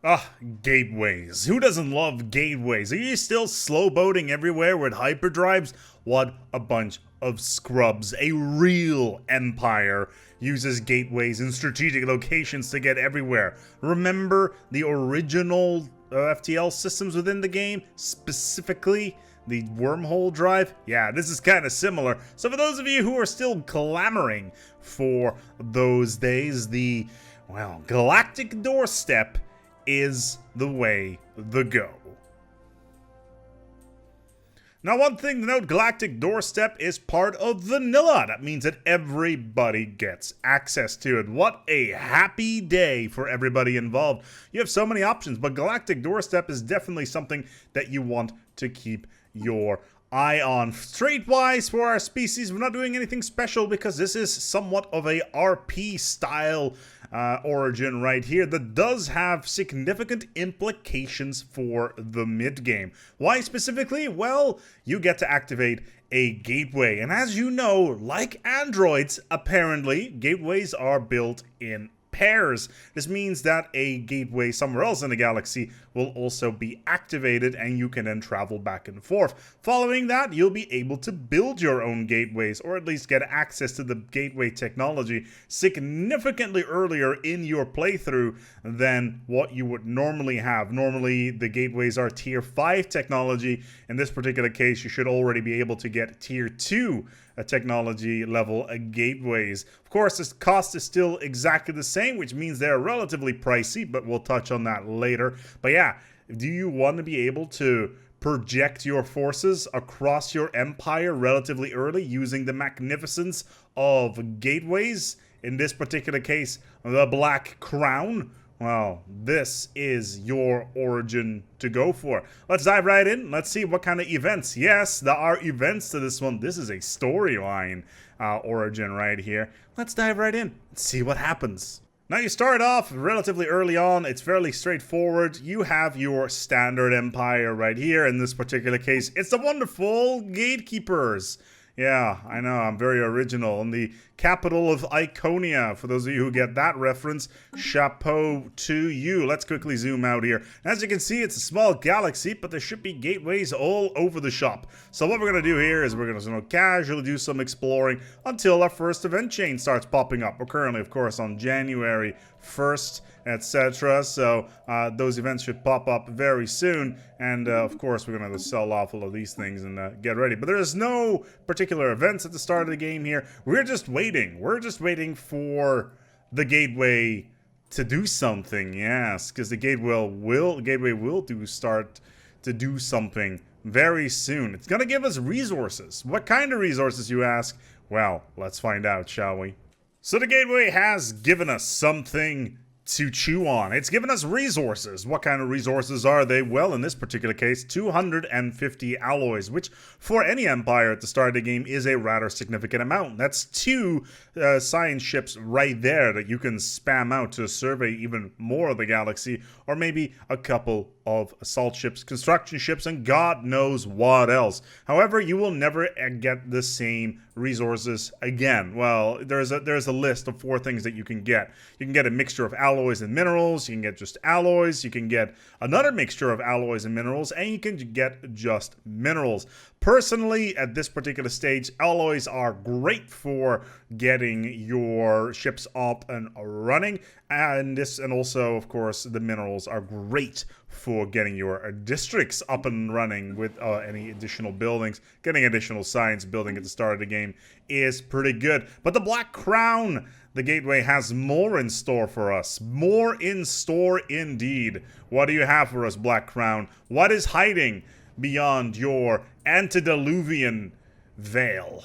Ah, gateways. Who doesn't love gateways? Are you still slow boating everywhere with hyperdrives? What a bunch of scrubs. A real empire uses gateways in strategic locations to get everywhere. Remember the original FTL systems within the game? Specifically, the wormhole drive? Yeah, this is kind of similar. So for those of you who are still clamoring for those days, the, well, Galactic Doorstep is the way to go. Now, one thing to note, Galactic Doorstep is part of vanilla. That means that everybody gets access to it. What a happy day for everybody involved. You have so many options, but Galactic Doorstep is definitely something that you want to keep your eye on. Trait-wise, for our species, we're not doing anything special because this is somewhat of a RP style origin right here that does have significant implications for the mid-game. Why specifically? Well, you get to activate a gateway, and as you know, like androids, apparently, gateways are built in pairs. This means that a gateway somewhere else in the galaxy will also be activated and you can then travel back and forth. Following that, you'll be able to build your own gateways, or at least get access to the gateway technology significantly earlier in your playthrough than what you would normally have. Normally, the gateways are tier 5 technology. In this particular case, you should already be able to get tier 2 technology level gateways. Of course, this cost is still exactly the same, which means they're relatively pricey, but we'll touch on that later. But yeah, do you want to be able to project your forces across your empire relatively early using the magnificence of gateways? In this particular case, the Black Crown. Well, this is your origin to go for. Let's dive right in. Let's see what kind of events. Yes, there are events to this one. This is a storyline origin right here. Let's dive right in and see what happens. Now, you start off relatively early on. It's fairly straightforward. You have your standard empire right here. In this particular case, it's the wonderful gatekeepers. Yeah, I know, I'm very original. In the capital of Iconia, for those of you who get that reference, chapeau to you. Let's quickly zoom out here. As you can see, it's a small galaxy, but there should be gateways all over the shop. So what we're going to do here is we're going to casually do some exploring until our first event chain starts popping up. We're currently, of course, on January 1st, etc. So those events should pop up very soon. And of course, we're going to sell off all of these things and get ready. But there's no particular events at the start of the game here. We're just waiting. We're just waiting for the gateway to do something. Yes, because the gateway will start to do something very soon. It's going to give us resources. What kind of resources, you ask? Well, let's find out, shall we? So the gateway has given us something to chew on. It's given us resources. What kind of resources are they? Well, in this particular case, 250 alloys, which for any empire at the start of the game is a rather significant amount. That's 2 science ships right there that you can spam out to survey even more of the galaxy, or maybe a couple of assault ships, construction ships, and God knows what else. However, you will never get the same resources again. Well, there's a list of 4 things that you can get. You can get a mixture of alloys and minerals, you can get just alloys, you can get another mixture of alloys and minerals, and you can get just minerals. Personally, at this particular stage, alloys are great for getting your ships up and running, and also, of course, the minerals are great for getting your districts up and running with any additional buildings. Getting additional science building at the start of the game is pretty good. But the Black Crown, the gateway, has more in store for us. More in store indeed. What do you have for us, Black Crown? What is hiding beyond your antediluvian veil?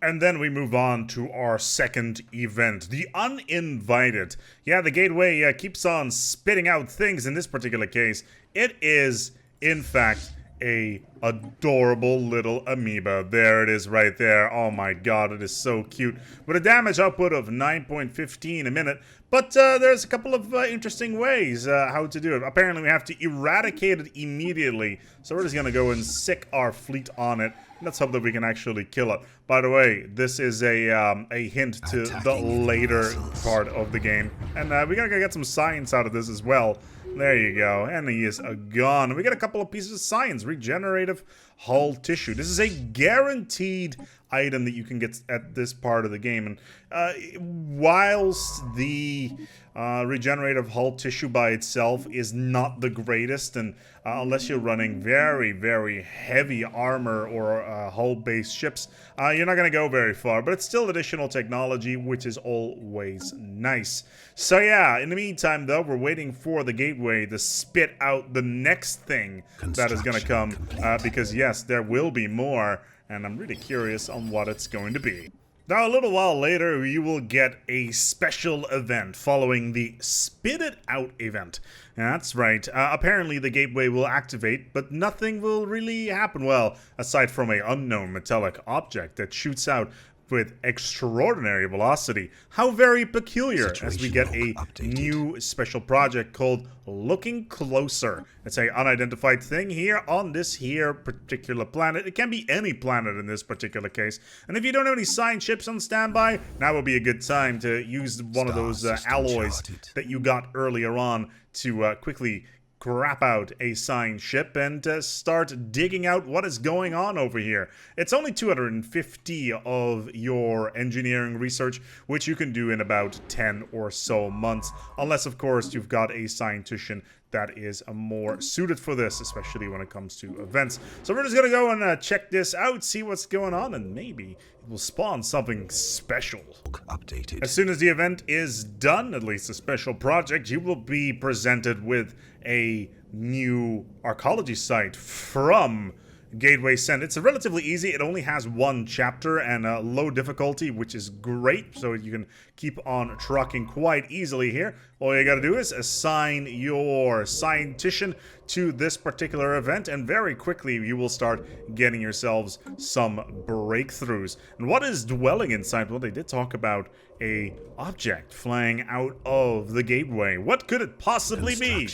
And then we move on to our second event, the Uninvited. Yeah, the gateway keeps on spitting out things. In this particular case, it is, in fact, a adorable little amoeba. There it is right there. Oh my god, it is so cute. With a damage output of 9.15 a minute. But there's a couple of interesting ways how to do it. Apparently we have to eradicate it immediately. So we're just going to go and sick our fleet on it. Let's hope that we can actually kill it. By the way, this is a hint to the later part of the game. And we're going to get some science out of this as well. There you go. And he is gone. We get a couple of pieces of science. Regenerative hull tissue. This is a guaranteed item that you can get at this part of the game. And whilst the regenerative hull tissue by itself is not the greatest, and unless you're running very, very heavy armor or hull-based ships, you're not going to go very far. But it's still additional technology, which is always nice. So yeah, in the meantime, though, we're waiting for the gateway to spit out the next thing that is going to come. Because yes, there will be more, and I'm really curious on what it's going to be. Now, a little while later, you will get a special event following the Spit It Out event. That's right. Apparently, the gateway will activate, but nothing will really happen. Well, aside from an unknown metallic object that shoots out with extraordinary velocity. How very peculiar, as we get a new special project called Looking Closer. It's an unidentified thing here on this here particular planet. It can be any planet in this particular case. And if you don't have any science ships on standby, now would be a good time to use one of those alloys that you got earlier on to quickly crap out a signed ship and start digging out what is going on over here. It's only 250 of your engineering research, which you can do in about 10 or so months, unless of course you've got a scientician that is more suited for this, especially when it comes to events. So we're just gonna go and check this out, see what's going on, and maybe it will spawn something special. Updated. As soon as the event is done, at least a special project, you will be presented with a new archaeology site from Gateway Send. It's relatively easy. It only has one chapter and a low difficulty, which is great, so you can keep on trucking quite easily here. All you gotta do is assign your scientician to this particular event, and very quickly you will start getting yourselves some breakthroughs. And what is dwelling inside? Well, they did talk about a object flying out of the gateway. What could it possibly be?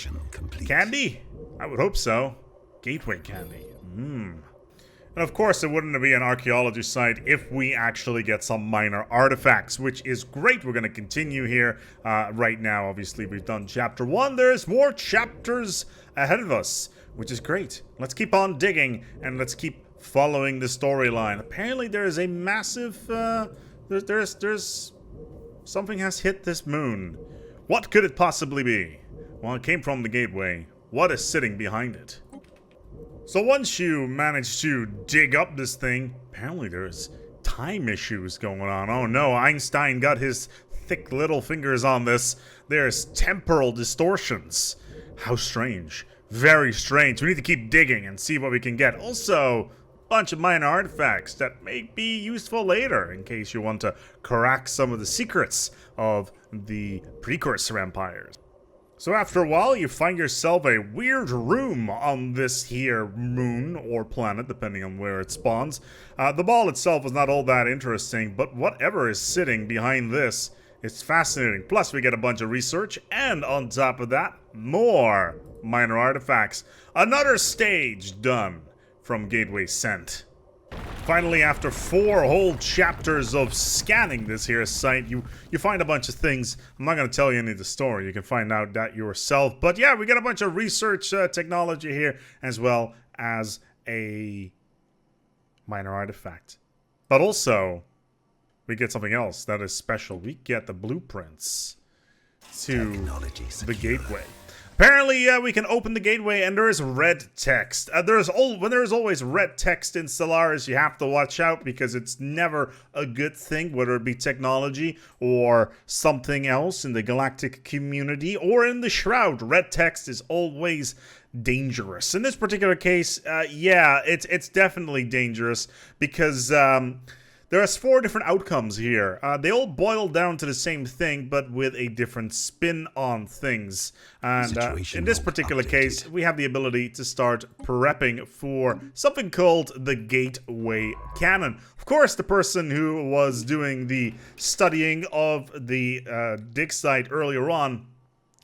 Candy? I would hope so. Gateway candy. And of course, it wouldn't be an archaeology site if we actually get some minor artifacts, which is great. We're going to continue here right now. Obviously, we've done chapter 1. There's more chapters ahead of us, which is great. Let's keep on digging, and let's keep following the storyline. Apparently, there is a massive... there's something has hit this moon. What could it possibly be? Well, it came from the gateway. What is sitting behind it? So once you manage to dig up this thing, apparently there's time issues going on. Oh no, Einstein got his thick little fingers on this. There's temporal distortions. How strange. Very strange. We need to keep digging and see what we can get. Also, a bunch of minor artifacts that may be useful later in case you want to crack some of the secrets of the precursor empires. So after a while, you find yourself a weird room on this here moon or planet, depending on where it spawns. The ball itself is not all that interesting, but whatever is sitting behind this is fascinating. Plus, we get a bunch of research, and on top of that, more minor artifacts. Another stage done from Gateway Sent. Finally, after 4 whole chapters of scanning this here site, you find a bunch of things. I'm not going to tell you any of the story. You can find out that yourself. But yeah, we get a bunch of research technology here, as well as a minor artifact. But also, we get something else that is special. We get the blueprints to the gateway. Apparently, we can open the gateway and there is red text. When there is always red text in Stellaris, you have to watch out because it's never a good thing, whether it be technology or something else in the galactic community or in the Shroud. Red text is always dangerous. In this particular case, yeah, it's definitely dangerous because... there's 4 different outcomes here. They all boil down to the same thing, but with a different spin on things. And in this particular case, we have the ability to start prepping for something called the Gateway Cannon. Of course, the person who was doing the studying of the digsite earlier on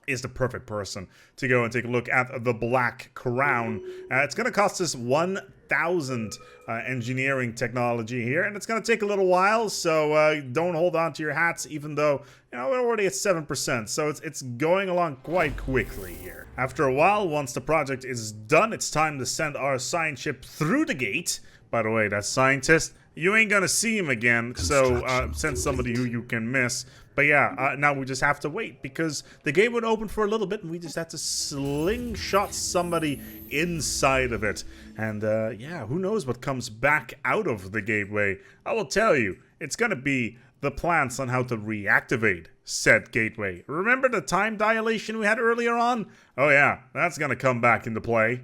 is the perfect person to go and take a look at the Black Crown. It's going to cost us 1,000 6,000 engineering technology here, and it's going to take a little while, so don't hold on to your hats, even though, you know, we're already at 7%, so it's going along quite quickly here. After a while, once the project is done, it's time to send our science ship through the gate. By the way, that scientist, you ain't gonna see him again, so send somebody who you can miss. But yeah, now we just have to wait, because the gate would open for a little bit, and we just have to slingshot somebody inside of it. And yeah, who knows what comes back out of the gateway. I will tell you, it's gonna be the plans on how to reactivate said gateway. Remember the time dilation we had earlier on? Oh yeah, that's gonna come back into play.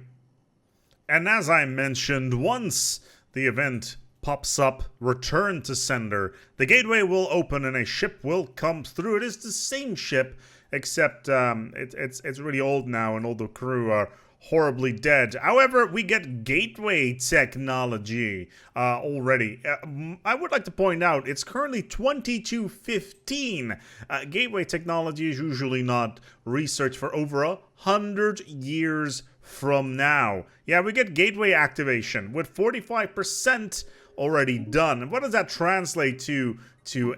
And as I mentioned, once the event pops up, return to sender, the gateway will open and a ship will come through. It is the same ship, except it's really old now and all the crew are horribly dead. However, we get gateway technology already. I would like to point out, it's currently 2215. Gateway technology is usually not researched for over 100 years from now. Yeah, we get gateway activation with 45% already done. And what does that translate to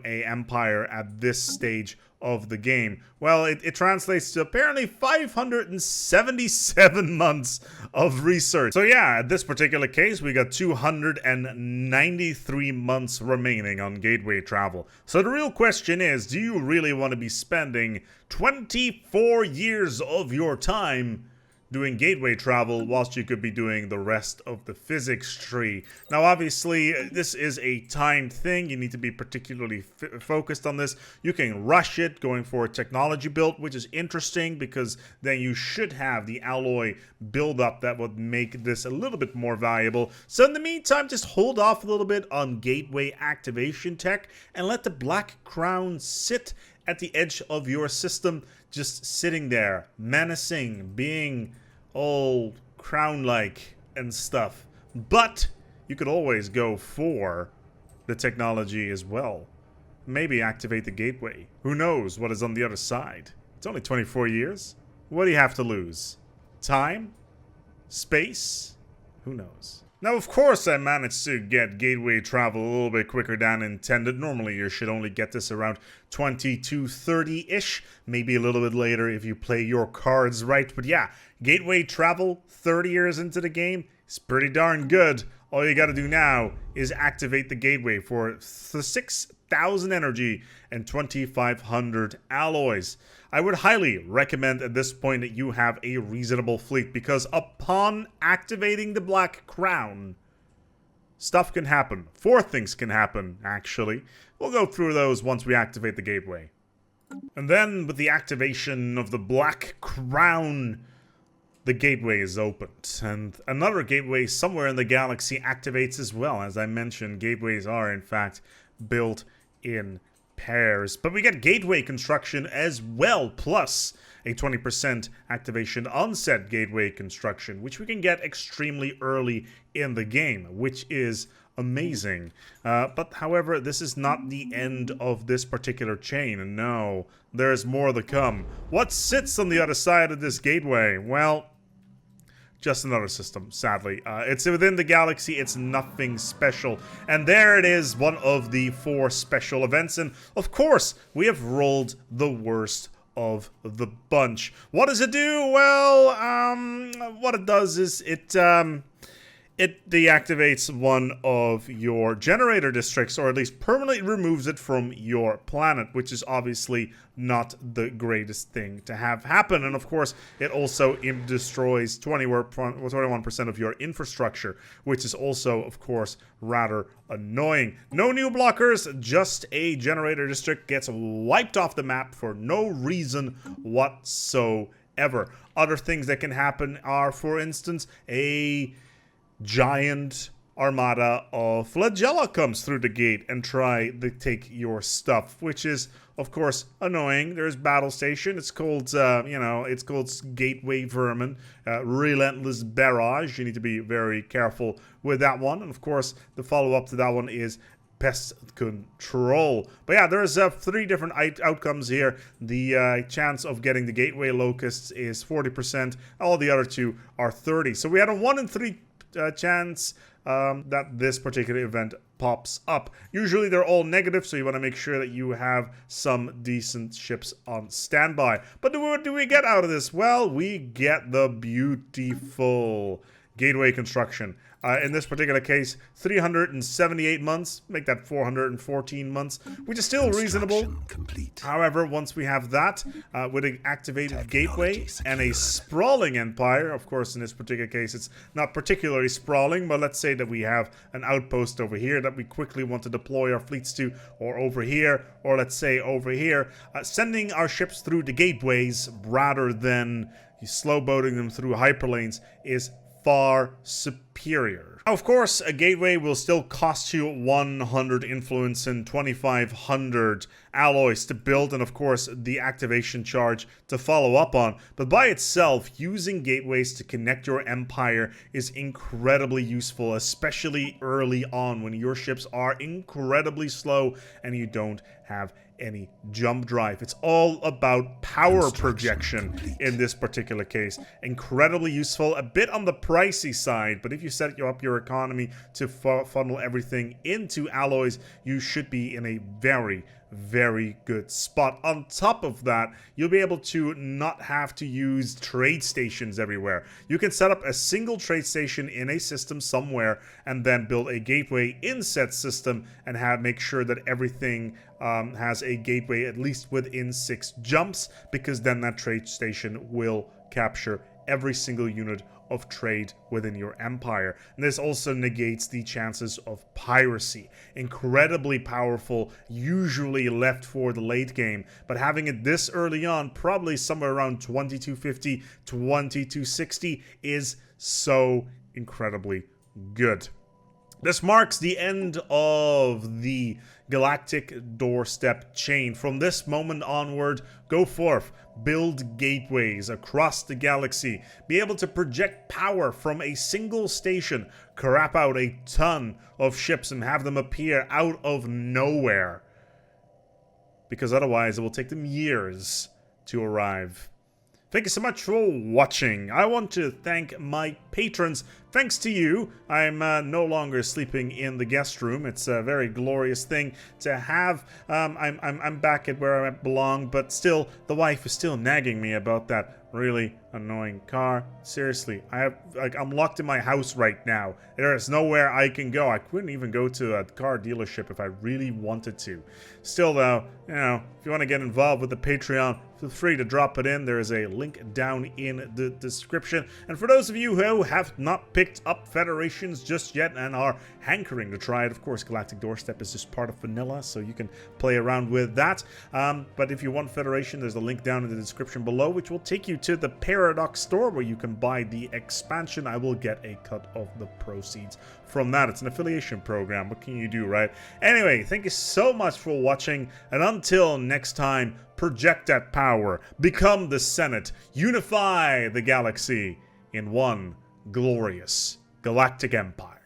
a empire at this stage of the game? Well, it translates to apparently 577 months of research. So yeah, at this particular case, we got 293 months remaining on gateway travel. So the real question is, do you really want to be spending 24 years of your time doing gateway travel whilst you could be doing the rest of the physics tree? Now obviously this is a timed thing. You need to be particularly focused on this. You can rush it going for a technology build, which is interesting because then you should have the alloy buildup that would make this a little bit more valuable. So in the meantime, just hold off a little bit on gateway activation tech and let the Black Crown sit at the edge of your system, just sitting there, menacing, being all crown-like and stuff. But you could always go for the technology as well. Maybe activate the gateway. Who knows what is on the other side? It's only 24 years. What do you have to lose? Time? Space? Who knows? Now, of course, I managed to get gateway travel a little bit quicker than intended. Normally, you should only get this around 2230-ish, maybe a little bit later if you play your cards right. But yeah, gateway travel 30 years into the game is pretty darn good. All you gotta do now is activate the gateway for 6,000 energy and 2,500 alloys. I would highly recommend at this point that you have a reasonable fleet, because upon activating the Black Crown, stuff can happen. 4 things can happen, actually. We'll go through those once we activate the gateway. And then, with the activation of the Black Crown, the gateway is opened. And another gateway somewhere in the galaxy activates as well. As I mentioned, gateways are, in fact, built in pairs. But we get gateway construction as well, plus a 20% activation on said gateway construction, which we can get extremely early in the game, which is amazing. But however, this is not the end of this particular chain. No, there's more to come. What sits on the other side of this gateway? Well, just another system, sadly. It's within the galaxy, it's nothing special. And there it is, one of the 4 special events. And of course, we have rolled the worst of the bunch. What does it do? Well, what it does is it deactivates one of your generator districts, or at least permanently removes it from your planet, which is obviously not the greatest thing to have happen. And of course, it also destroys 21% of your infrastructure, which is also, of course, rather annoying. No new blockers, just a generator district gets wiped off the map for no reason whatsoever. Other things that can happen are, for instance, a giant armada of flagella comes through the gate and try to take your stuff, which is, of course, annoying. There's battle station. It's called, it's called Gateway Vermin, Relentless Barrage. You need to be very careful with that one. And of course, the follow-up to that one is Pest Control. But yeah, there's 3 different outcomes here. The chance of getting the Gateway Locusts is 40%. All the other 2 are 30. So we had a 1 in 3 chance that this particular event pops up. Usually they're all negative, so you want to make sure that you have some decent ships on standby. But what do we get out of this? Well, we get the beautiful gateway construction. In this particular case, 378 months, make that 414 months, which is still reasonable. Complete. However, once we have that, with an activated gateway and a sprawling empire, of course, in this particular case, it's not particularly sprawling, but let's say that we have an outpost over here that we quickly want to deploy our fleets to, or over here, or let's say over here, sending our ships through the gateways rather than slow boating them through hyperlanes is far superior. Now, of course, a gateway will still cost you 100 influence and 2,500 alloys to build, and of course the activation charge to follow up on. But by itself, using gateways to connect your empire is incredibly useful, especially early on when your ships are incredibly slow and you don't have any jump drive. It's all about power projection in this particular case. Incredibly useful, a bit on the pricey side, but if you set up your economy to funnel everything into alloys, you should be in a very, very good spot. On top of that, you'll be able to not have to use trade stations everywhere. You can set up a single trade station in a system somewhere and then build a gateway in said system and make sure that everything has a gateway at least within 6 jumps, because then that trade station will capture every single unit of trade within your empire. And this also negates the chances of piracy. Incredibly powerful, usually left for the late game, but having it this early on, probably somewhere around 2250, 2260, is so incredibly good. This marks the end of the Galactic Doorstep chain. From this moment onward, go forth, build gateways across the galaxy, be able to project power from a single station, crap out a ton of ships and have them appear out of nowhere. Because otherwise it will take them years to arrive. Thank you so much for watching. I want to thank my patrons. Thanks to you, I'm no longer sleeping in the guest room. It's a very glorious thing to have. I'm back at where I belong, but still, the wife is still nagging me about that really annoying car. Seriously, I'm locked in my house right now. There is nowhere I can go. I couldn't even go to a car dealership if I really wanted to. Still though, you know, if you want to get involved with the Patreon, feel free to drop it in. There is a link down in the description. And for those of you who have not picked up Federations just yet and are hankering to try it, of course, Galactic Doorstep is just part of vanilla, so you can play around with that. But if you want Federation, there's a link down in the description below, which will take you to the Paradox store where you can buy the expansion. I will get a cut of the proceeds from that. It's an affiliation program. What can you do, right? Anyway, thank you so much for watching, and until next time, project that power, become the Senate, unify the galaxy in one glorious galactic empire.